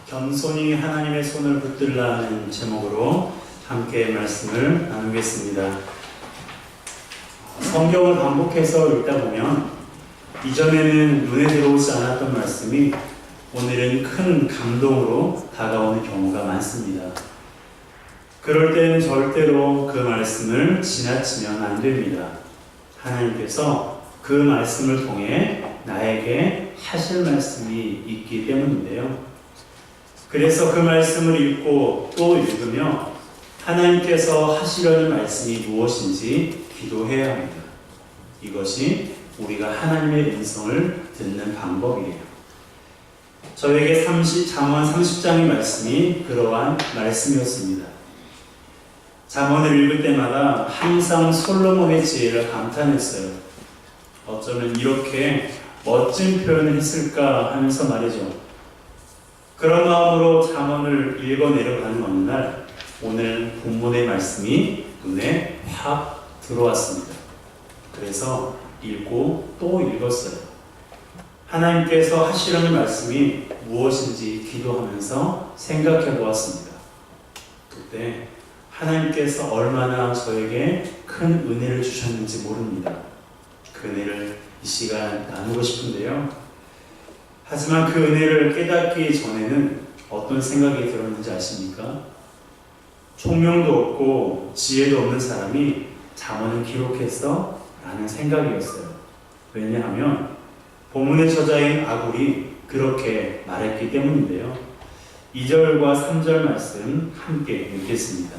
겸손히 하나님의 손을 붙들라 하는 제목으로 함께 말씀을 나누겠습니다. 성경을 반복해서 읽다 보면 이전에는 눈에 들어오지 않았던 말씀이 오늘은 큰 감동으로 다가오는 경우가 많습니다. 그럴 때는 절대로 그 말씀을 지나치면 안 됩니다. 하나님께서 그 말씀을 통해 나에게 하실 말씀이 있기 때문인데요. 그래서 그 말씀을 읽고 또 읽으며 하나님께서 하시려는 말씀이 무엇인지 기도해야 합니다. 이것이 우리가 하나님의 음성을 듣는 방법이에요. 저에게 잠언 30장의 말씀이 그러한 말씀이었습니다. 잠언을 읽을 때마다 항상 솔로몬의 지혜를 감탄했어요. 어쩌면 이렇게 멋진 표현을 했을까 하면서 말이죠. 그런 마음으로 잠언을 읽어내려가는 어느 날 오늘 본문의 말씀이 눈에 확 들어왔습니다. 그래서 읽고 또 읽었어요. 하나님께서 하시려는 말씀이 무엇인지 기도하면서 생각해 보았습니다. 그때 하나님께서 얼마나 저에게 큰 은혜를 주셨는지 모릅니다. 그 은혜를 이 시간 나누고 싶은데요. 하지만 그 은혜를 깨닫기 전에는 어떤 생각이 들었는지 아십니까? 총명도 없고 지혜도 없는 사람이 잠언을 기록했어? 라는 생각이었어요. 왜냐하면 본문의 저자인 아굴이 그렇게 말했기 때문인데요. 2절과 3절 말씀 함께 읽겠습니다.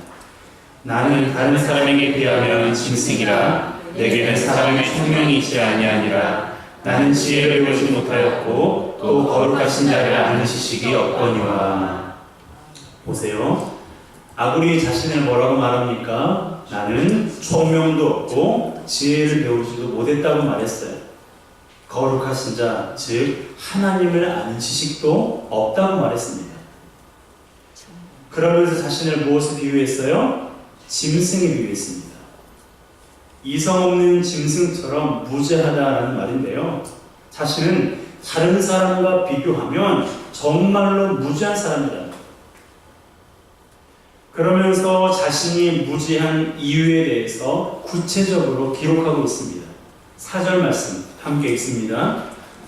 나는 다른 사람에게 비하면 짐승이라 내게는 사람의 총명이 있지 아니하니라. 나는 지혜를 배우지 못하였고 또 거룩하신 자를 아는 지식이 없거니와. 보세요. 아굴이 자신을 뭐라고 말합니까? 나는 총명도 없고 지혜를 배우지도 못했다고 말했어요. 거룩하신 자, 즉 하나님을 아는 지식도 없다고 말했습니다. 그러면서 자신을 무엇에 비유했어요? 짐승에 비유했습니다. 이성 없는 짐승처럼 무죄하다라는 말인데요. 자신은 다른 사람과 비교하면 정말로 무죄한 사람이다. 그러면서 자신이 무죄한 이유에 대해서 구체적으로 기록하고 있습니다. 4절 말씀 함께 읽습니다.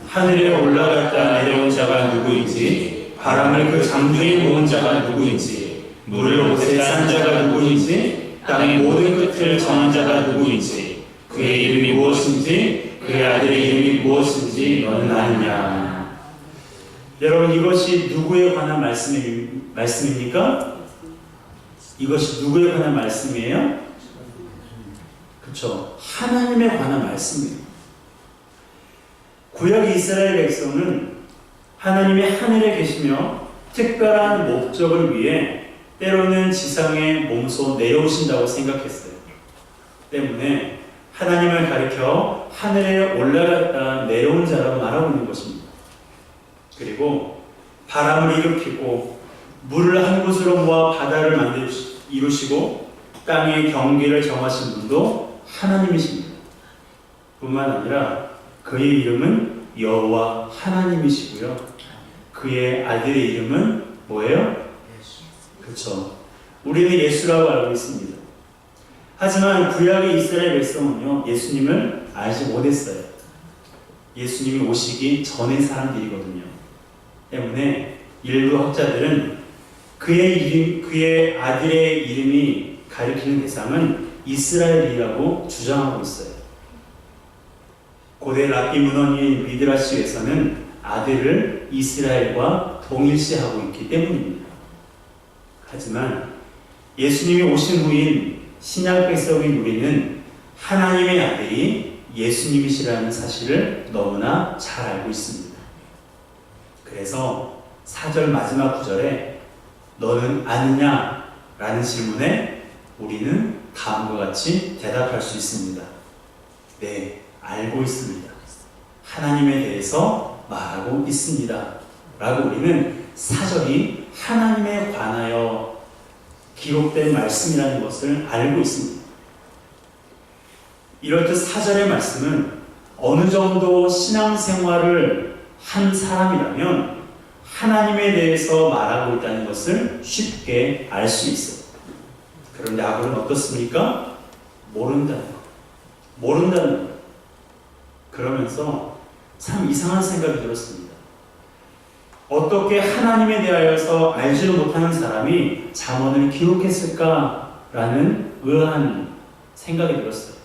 하늘에 올라갔다 내려온 자가 누구인지, 바람을 그 장중에 모은 자가 누구인지, 물을 옷에 싼 자가 누구인지, 땅의 모든 끝을 정한 자가 누구인지, 그의 이름이 무엇인지, 그의 아들의 이름이 무엇인지 너는 아느냐. 여러분, 이것이 누구에 관한 말씀입니까? 이것이 누구에 관한 말씀이에요? 그렇죠. 하나님에 관한 말씀이에요. 구약 이스라엘 백성은 하나님이 하늘에 계시며 특별한 목적을 위해 때로는 지상에 몸소 내려오신다고 생각했어요. 때문에 하나님을 가리켜 하늘에 올라갔다 내려온 자라고 말하고 있는 것입니다. 그리고 바람을 일으키고 물을 한 곳으로 모아 바다를 이루시고 땅의 경계를 정하신 분도 하나님이십니다. 뿐만 아니라 그의 이름은 여호와 하나님이시고요. 그의 아들의 이름은 뭐예요? 그렇죠. 우리는 예수라고 알고 있습니다. 하지만 구약의 이스라엘 백성은요, 예수님을 알지 못했어요. 예수님이 오시기 전의 사람들이거든요. 때문에 일부 학자들은 그의 아들의 이름이 가리키는 대상은 이스라엘이라고 주장하고 있어요. 고대 랍비 문헌인 미드라시에서는 아들을 이스라엘과 동일시하고 있기 때문입니다. 하지만 예수님이 오신 후인 신약 백성인 우리는 하나님의 아들이 예수님이시라는 사실을 너무나 잘 알고 있습니다. 그래서 4절 마지막 구절에 너는 아느냐? 라는 질문에 우리는 다음과 같이 대답할 수 있습니다. 네, 알고 있습니다. 하나님에 대해서 말하고 있습니다. 라고 우리는 4절이 하나님에 관하여 기록된 말씀이라는 것을 알고 있습니다. 이렇듯 4절의 말씀은 어느 정도 신앙생활을 한 사람이라면 하나님에 대해서 말하고 있다는 것을 쉽게 알 수 있어요. 그런데 아굴은 어떻습니까? 모른다는 거. 모른다는 거. 그러면서 참 이상한 생각이 들었습니다. 어떻게 하나님에 대하여서 알지도 못하는 사람이 잠언을 기록했을까라는 의아한 생각이 들었어요.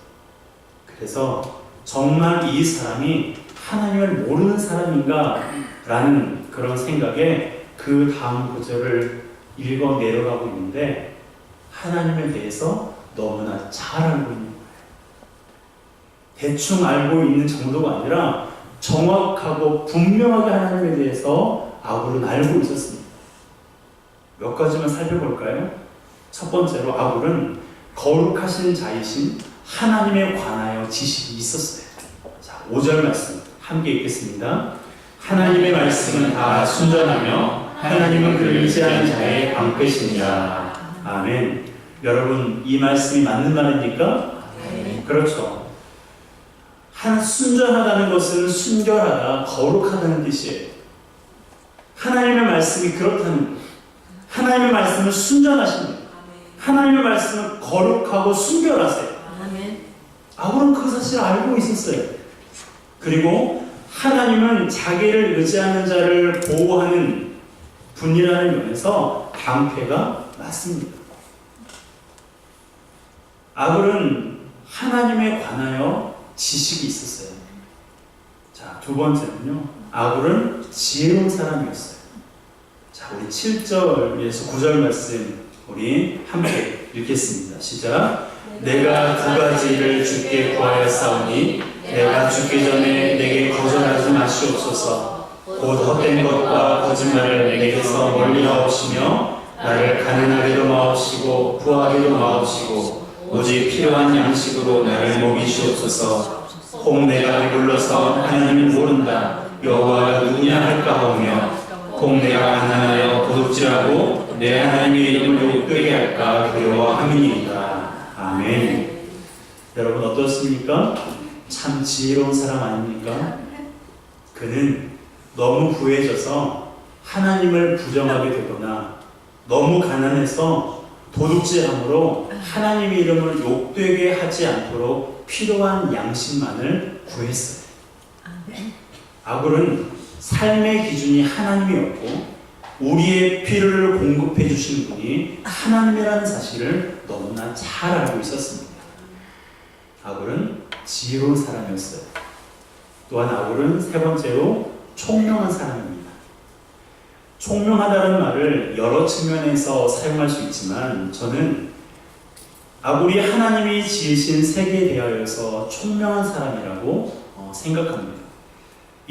그래서 정말 이 사람이 하나님을 모르는 사람인가? 라는 그런 생각에 그 다음 구절을 읽어 내려가고 있는데 하나님에 대해서 너무나 잘 알고 있는 거예요. 대충 알고 있는 정도가 아니라 정확하고 분명하게 하나님에 대해서 아굴은 알고 있었습니다. 몇 가지만 살펴볼까요? 첫 번째로 아굴은 거룩하신 자이신 하나님에 관하여 지식이 있었어요. 자, 5절 말씀 함께 읽겠습니다. 하나님의 말씀은 다 순전하며 하나님은 그를 의지하는 자의 방패시니라. 아멘. 여러분, 이 말씀이 맞는 말입니까? 네. 그렇죠. 순전하다는 것은 순결하다, 거룩하다는 뜻이에요. 하나님의 말씀이 그렇다는 거예요. 하나님의 말씀은 순전하십니다. 하나님의 말씀은 거룩하고 순결하세요. 아굴은 그 사실을 알고 있었어요. 그리고 하나님은 자기를 의지하는 자를 보호하는 분이라는 면에서 방패가 맞습니다. 아굴은 하나님에 관하여 지식이 있었어요. 자, 두 번째는요. 아굴은 지혜로운 사람이었어요. 자, 우리 7절에서 9절 말씀 우리 함께 읽겠습니다. 시작. 내가 두 가지를 주께 구하였사오니 내가 죽기 전에 내게 거절하지 마시옵소서. 곧 헛된 것과 거짓말을 내게서 멀리 하옵시며 나를 가난하게도 마옵시고 부하게도 마옵시고 오직 필요한 양식으로 나를 먹이시옵소서. 혹 내가 배불러서 하나님을 모른다 여호와가 누구냐 할까 하오며 혹 내가 가난하여 도둑질하고 내 하나님의 이름을 욕되게 할까 두려워함이니이다. 아멘. 여러분 어떻습니까? 참 지혜로운 사람 아닙니까? 그는 너무 부해져서 하나님을 부정하게 되거나 너무 가난해서 도둑질함으로 하나님의 이름을 욕되게 하지 않도록 필요한 양식만을 구했어요. 아굴은 삶의 기준이 하나님이었고 우리의 필요를 공급해 주시는 분이 하나님이라는 사실을 너무나 잘 알고 있었습니다. 아굴은 지혜로운 사람이었어요. 또한 아굴은 세 번째로 총명한 사람입니다. 총명하다는 말을 여러 측면에서 사용할 수 있지만 저는 아굴이 하나님이 지으신 세계에 대하여서 총명한 사람이라고 생각합니다.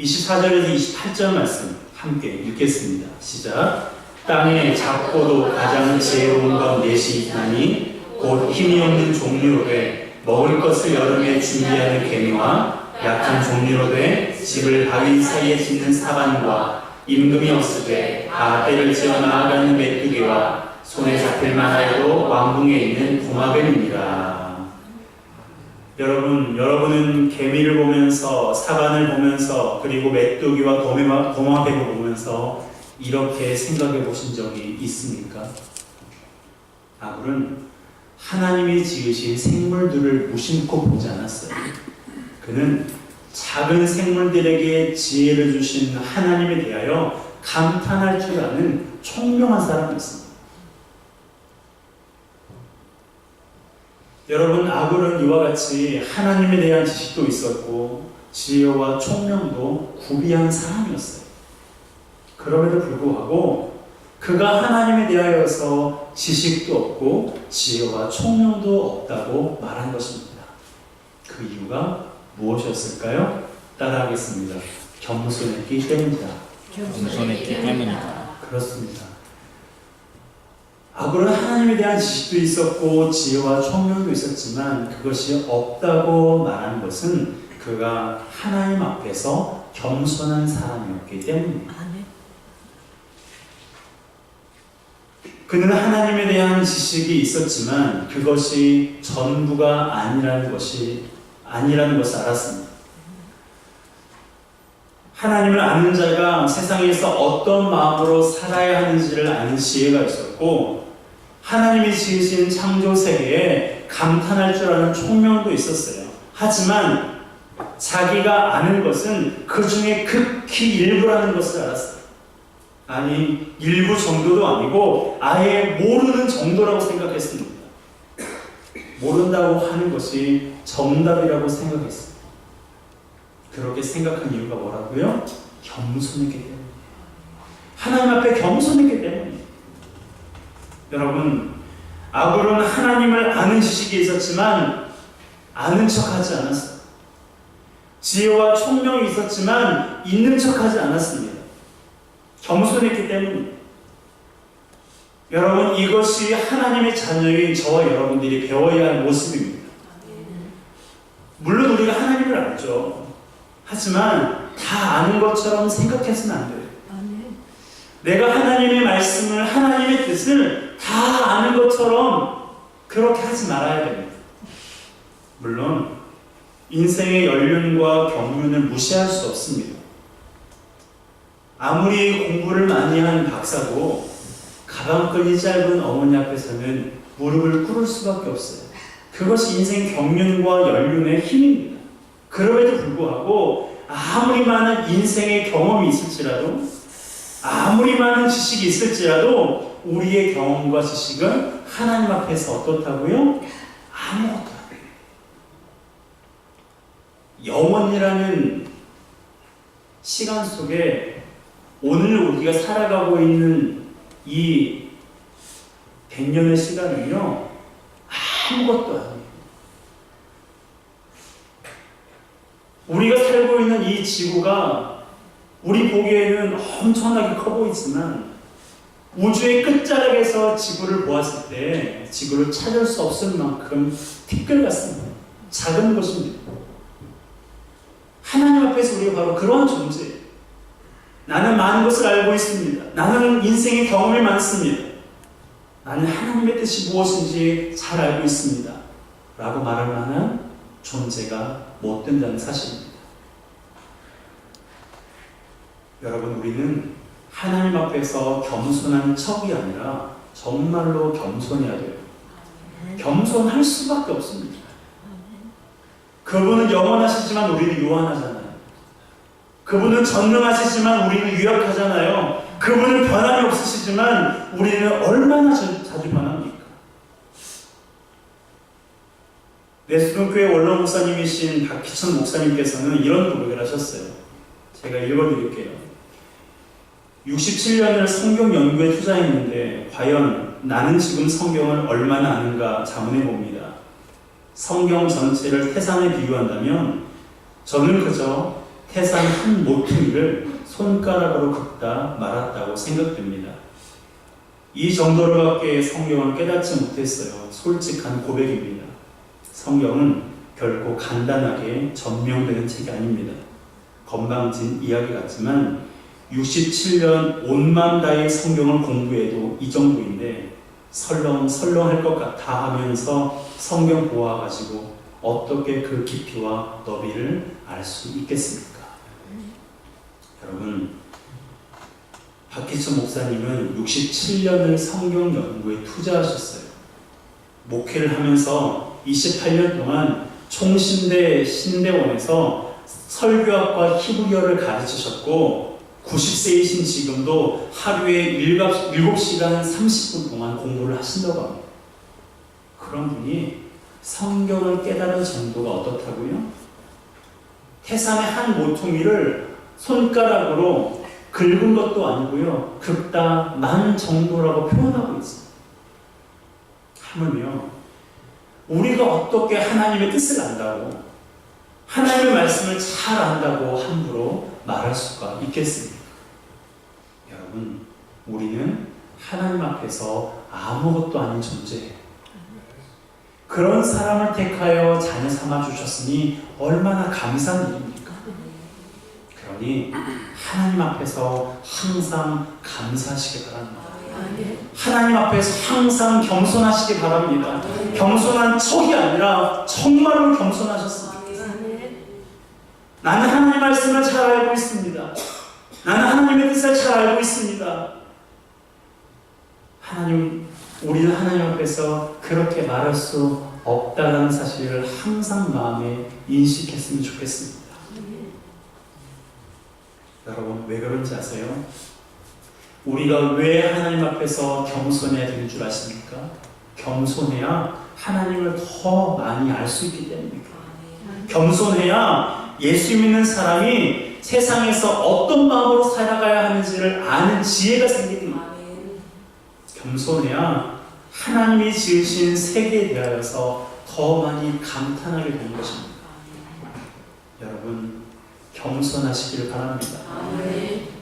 24절에서 28절 말씀 함께 읽겠습니다. 시작. 땅에 작고도 가장 지혜로운 건 넷이 있나니 곧 힘이 없는 종류로 돼 먹을 것을 여름에 준비하는 개미와 약한 종류로 돼 집을 바위 사이에 짓는 사반과 임금이 없을 때 다 때를 지어 나아가는 메뚜기와 손에 잡힐 만하여도 왕궁에 있는 도마뱀입니다. 여러분은 개미를 보면서 사반을 보면서 그리고 메뚜기와 도마뱀을 보면서 이렇게 생각해 보신 적이 있습니까? 아굴은 하나님이 지으신 생물들을 무심코 보지 않았어요. 그는 작은 생물들에게 지혜를 주신 하나님에 대하여 감탄할 줄 아는 총명한 사람이었습니다. 여러분, 아굴은 이와 같이 하나님에 대한 지식도 있었고 지혜와 총명도 구비한 사람이었어요. 그럼에도 불구하고 그가 하나님에 대하여서 지식도 없고 지혜와 총명도 없다고 말한 것입니다. 그 이유가 무엇이었을까요? 따라하겠습니다. 겸손했기 때문이다. 겸손했기 때문이다. 그렇습니다. 아굴은 하나님에 대한 지식도 있었고 지혜와 총명도 있었지만 그것이 없다고 말하는 것은 그가 하나님 앞에서 겸손한 사람이었기 때문입니다. 그는 하나님에 대한 지식이 있었지만 그것이 전부가 아니라는 것을 알았습니다. 하나님을 아는 자가 세상에서 어떤 마음으로 살아야 하는지를 아는 지혜가 있었고, 하나님이 지으신 창조 세계에 감탄할 줄 아는 총명도 있었어요. 하지만 자기가 아는 것은 그 중에 극히 일부라는 것을 알았어요. 아니, 일부 정도도 아니고 아예 모르는 정도라고 생각했습니다. 모른다고 하는 것이 정답이라고 생각했어요. 그렇게 생각한 이유가 뭐라고요? 겸손했기 때문이에요. 하나님 앞에 겸손했기 때문이에요. 여러분, 아굴은 하나님을 아는 지식이 있었지만 아는 척하지 않았어요. 지혜와 총명이 있었지만 있는 척하지 않았습니다. 겸손했기 때문입니다. 여러분, 이것이 하나님의 자녀인 저와 여러분들이 배워야 할 모습입니다. 물론 우리가 하나님을 알죠. 하지만 다 아는 것처럼 생각해서는 안 돼요. 내가 하나님의 말씀을, 하나님의 뜻을 다 아는 것처럼 그렇게 하지 말아야 됩니다. 물론 인생의 연륜과 경륜을 무시할 수 없습니다. 아무리 공부를 많이 한 박사도 가방끈이 짧은 어머니 앞에서는 무릎을 꿇을 수밖에 없어요. 그것이 인생 경륜과 연륜의 힘입니다. 그럼에도 불구하고 아무리 많은 인생의 경험이 있을지라도, 아무리 많은 지식이 있을지라도 우리의 경험과 지식은 하나님 앞에서 어떻다고요? 아무것도 안 돼요. 영원이라는 시간 속에 오늘 우리가 살아가고 있는 이 100년의 시간은요, 아무것도 아니에요. 우리가 살고 있는 이 지구가 우리 보기에는 엄청나게 커 보이지만 우주의 끝자락에서 지구를 보았을 때 지구를 찾을 수 없을 만큼 티끌 같습니다. 작은 것입니다. 하나님 앞에서 우리가 바로 그러한 존재예요. 나는 많은 것을 알고 있습니다. 나는 인생의 경험이 많습니다. 나는 하나님의 뜻이 무엇인지 잘 알고 있습니다. 라고 말할 만한 존재가 못 된다는 사실입니다. 여러분, 우리는 하나님 앞에서 겸손한 척이 아니라 정말로 겸손해야 돼요. 겸손할 수밖에 없습니다. 그분은 영원하시지만 우리는 유한하잖아요. 그분은 전능하시지만 우리는 유약하잖아요. 그분은 변함이 없으시지만 우리는 얼마나 자주 변합니까? 내수동교회 원로 목사님이신 박희천 목사님께서는 이런 고백을 하셨어요. 제가 읽어드릴게요. 67년을 성경 연구에 투자했는데 과연 나는 지금 성경을 얼마나 아는가 자문해 봅니다. 성경 전체를 태산에 비유한다면 저는 그저 태산 한 모퉁이를 손가락으로 긋다 말았다고 생각됩니다. 이 정도로밖에 성경을 깨닫지 못했어요. 솔직한 고백입니다. 성경은 결코 간단하게 전명되는 책이 아닙니다. 건방진 이야기 같지만 67년 온 마음 다해 성경을 공부해도 이 정도인데 설렁설렁할 것 같아 하면서 성경 보아가지고 어떻게 그 깊이와 너비를 알 수 있겠습니까? 여러분, 박희천 목사님은 67년을 성경 연구에 투자하셨어요. 목회를 하면서 28년 동안 총신대 신대원에서 설교학과 히브리어를 가르치셨고 90세이신 지금도 하루에 7시간 30분 동안 공부를 하신다고 합니다. 그런 분이 성경을 깨달은 정도가 어떻다고요? 태산의 한 모퉁이를 손가락으로 긁은 것도 아니고요. 긁다 만 정도라고 표현하고 있어요. 하물며 우리가 어떻게 하나님의 뜻을 안다고, 하나님의 말씀을 잘 안다고 함부로 말할 수가 있겠습니까? 여러분, 우리는 하나님 앞에서 아무것도 아닌 존재예요. 그런 사람을 택하여 자녀 삼아 주셨으니 얼마나 감사한 일입니까? 그러니 하나님 앞에서 항상 감사하시기 바랍니다. 하나님 앞에서 항상 겸손하시기 바랍니다. 겸손한 척이 아니라 정말로 겸손하셨습니다. 나는 하나님의 말씀을 잘 알고 있습니다. 나는 하나님의 뜻을 잘 알고 있습니다. 우리는 하나님 앞에서 그렇게 말할 수 없다는 사실을 항상 마음에 인식했으면 좋겠습니다. 여러분, 왜 그런지 아세요? 우리가 왜 하나님 앞에서 겸손해야 되는 줄 아십니까? 겸손해야 하나님을 더 많이 알 수 있기 때문입니다. 겸손해야 예수 믿는 사람이 세상에서 어떤 마음으로 살아가야 하는지를 아는 지혜가 생깁니다. 겸손해야 하나님이 지으신 세계에 대하여서 더 많이 감탄하게 되는 것입니다. 여러분, 겸손하시기를 바랍니다.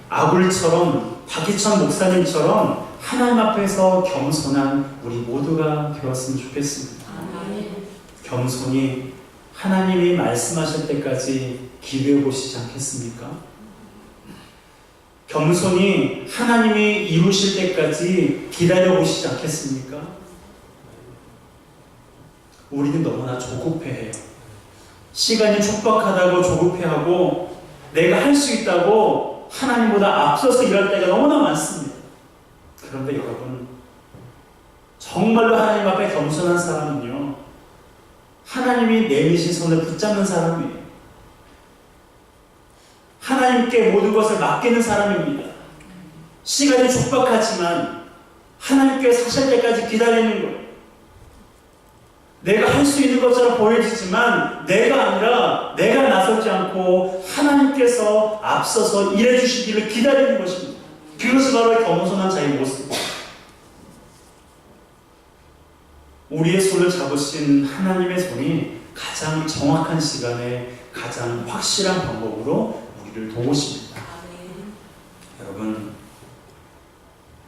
아굴처럼, 박희천 목사님처럼 하나님 앞에서 겸손한 우리 모두가 되었으면 좋겠습니다. 겸손히 하나님이 말씀하실 때까지 기도해 보시지 않겠습니까? 겸손히 하나님이 이루실 때까지 기다려 보시지 않겠습니까? 우리는 너무나 조급해해요. 시간이 촉박하다고 조급해하고 내가 할 수 있다고 하나님보다 앞서서 일할 때가 너무나 많습니다. 그런데 여러분, 정말로 하나님 앞에 겸손한 사람은요, 하나님이 내미신 손을 붙잡는 사람이에요. 하나님께 모든 것을 맡기는 사람입니다. 시간이 촉박하지만 하나님께 사실 때까지 기다리는 거예요. 내가 할 수 있는 것처럼 보여지지만 내가 아니라 내가 나서지 않고 하나님께서 앞서서 일해주시기를 기다리는 것입니다. 그것이 바로 겸손한 자의 모습입니다. 우리의 손을 잡으신 하나님의 손이 가장 정확한 시간에 가장 확실한 방법으로 우리를 도우십니다. 여러분,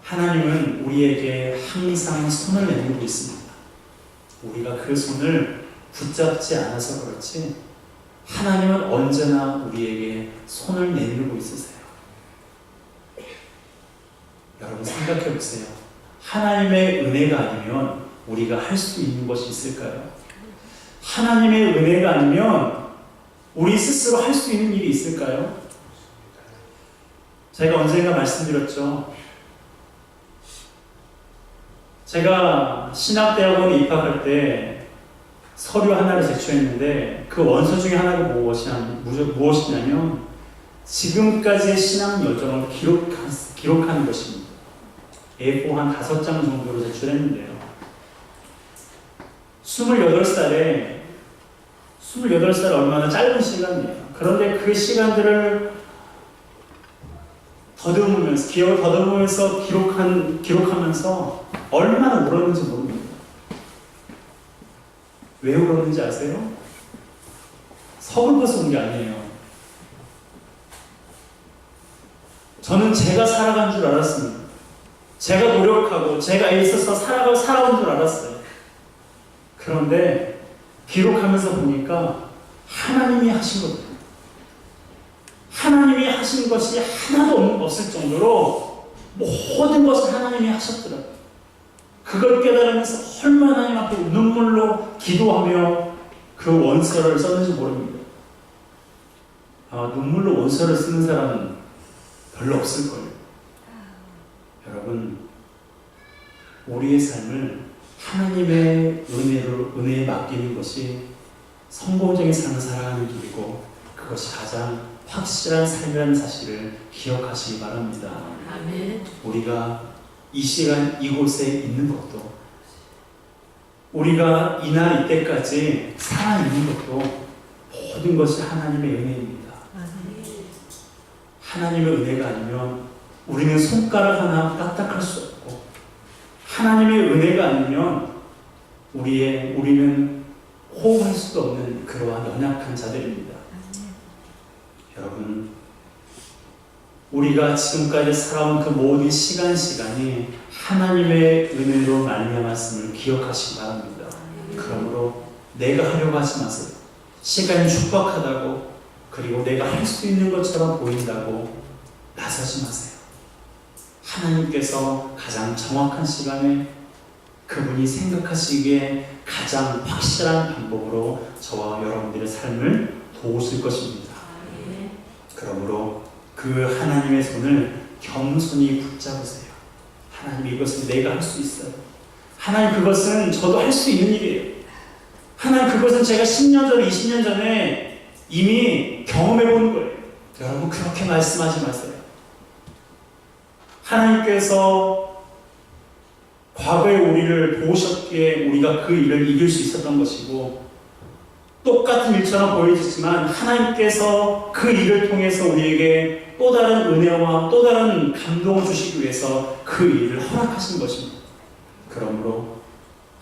하나님은 우리에게 항상 손을 내밀고 있습니다. 우리가 그 손을 붙잡지 않아서 그렇지 하나님은 언제나 우리에게 손을 내밀고 있으세요. 여러분, 생각해 보세요. 하나님의 은혜가 아니면 우리가 할 수 있는 것이 있을까요? 하나님의 은혜가 아니면 우리 스스로 할 수 있는 일이 있을까요? 제가 언젠가 말씀드렸죠. 제가 신학대학원에 입학할 때 서류 하나를 제출했는데 그 원서 중에 하나가 무엇이냐면 지금까지의 신앙 여정을 기록하는 것입니다. A4 한 5장 정도로 제출했는데요. 28살 얼마나 짧은 시간이에요. 그런데 그 시간들을 기억을 더듬으면서 기록하면서 얼마나 울었는지 모릅니다. 왜 울었는지 아세요? 서글퍼서 운 게 아니에요. 저는 제가 살아간 줄 알았습니다. 제가 노력하고 제가 애써서 살아온 줄 알았어요. 그런데 기록하면서 보니까 하나님이 하신 것, 하나님이 하신 것이 하나도 없을 정도로 모든 것을 하나님이 하셨더라고요. 그걸 깨달으면서 얼마나 하나님 앞에 눈물로 기도하며 그 원서를 썼는지 모릅니다. 눈물로 원서를 쓰는 사람은 별로 없을 거예요. 여러분, 우리의 삶을 하나님의 은혜에 맡기는 것이 성공적인 삶을 살아가는 길이고 그것이 가장 확실한 삶이라는 사실을 기억하시기 바랍니다. 아멘. 우리가 이 시간 이곳에 있는 것도, 우리가 이날 이때까지 살아있는 것도 모든 것이 하나님의 은혜입니다. 하나님의 은혜가 아니면 우리는 손가락 하나 까딱할 수 없고, 하나님의 은혜가 아니면 우리는 호흡할 수도 없는 그러한 연약한 자들입니다. 여러분, 우리가 지금까지 살아온 그 모든 시간이 하나님의 은혜로 말미암았음을 기억하시기 바랍니다. 그러므로 내가 하려고 하지 마세요. 시간이 촉박하다고, 그리고 내가 할 수 있는 것처럼 보인다고 나서지 마세요. 하나님께서 가장 정확한 시간에 그분이 생각하시기에 가장 확실한 방법으로 저와 여러분들의 삶을 도우실 것입니다. 그러므로 그 하나님의 손을 겸손히 붙잡으세요. 하나님, 이것은 내가 할 수 있어요. 하나님, 그것은 저도 할 수 있는 일이에요. 하나님, 그것은 제가 10년 전, 20년 전에 이미 경험해 본 거예요. 여러분, 그렇게 말씀하지 마세요. 하나님께서 과거에 우리를 보셨기에 우리가 그 일을 이길 수 있었던 것이고, 똑같은 일처럼 보여지지만 하나님께서 그 일을 통해서 우리에게 또 다른 은혜와 또 다른 감동을 주시기 위해서 그 일을 허락하신 것입니다. 그러므로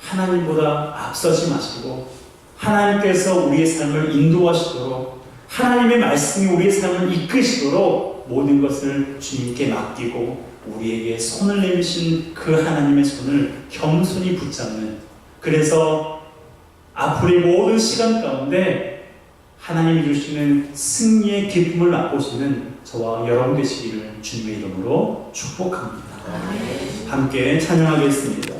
하나님보다 앞서지 마시고 하나님께서 우리의 삶을 인도하시도록, 하나님의 말씀이 우리의 삶을 이끄시도록 모든 것을 주님께 맡기고 우리에게 손을 내미신 그 하나님의 손을 겸손히 붙잡는, 그래서 앞으로의 모든 시간 가운데 하나님이 주시는 승리의 기쁨을 맛보시는 저와 여러분 되시기를 주님의 이름으로 축복합니다. 함께 찬양하겠습니다.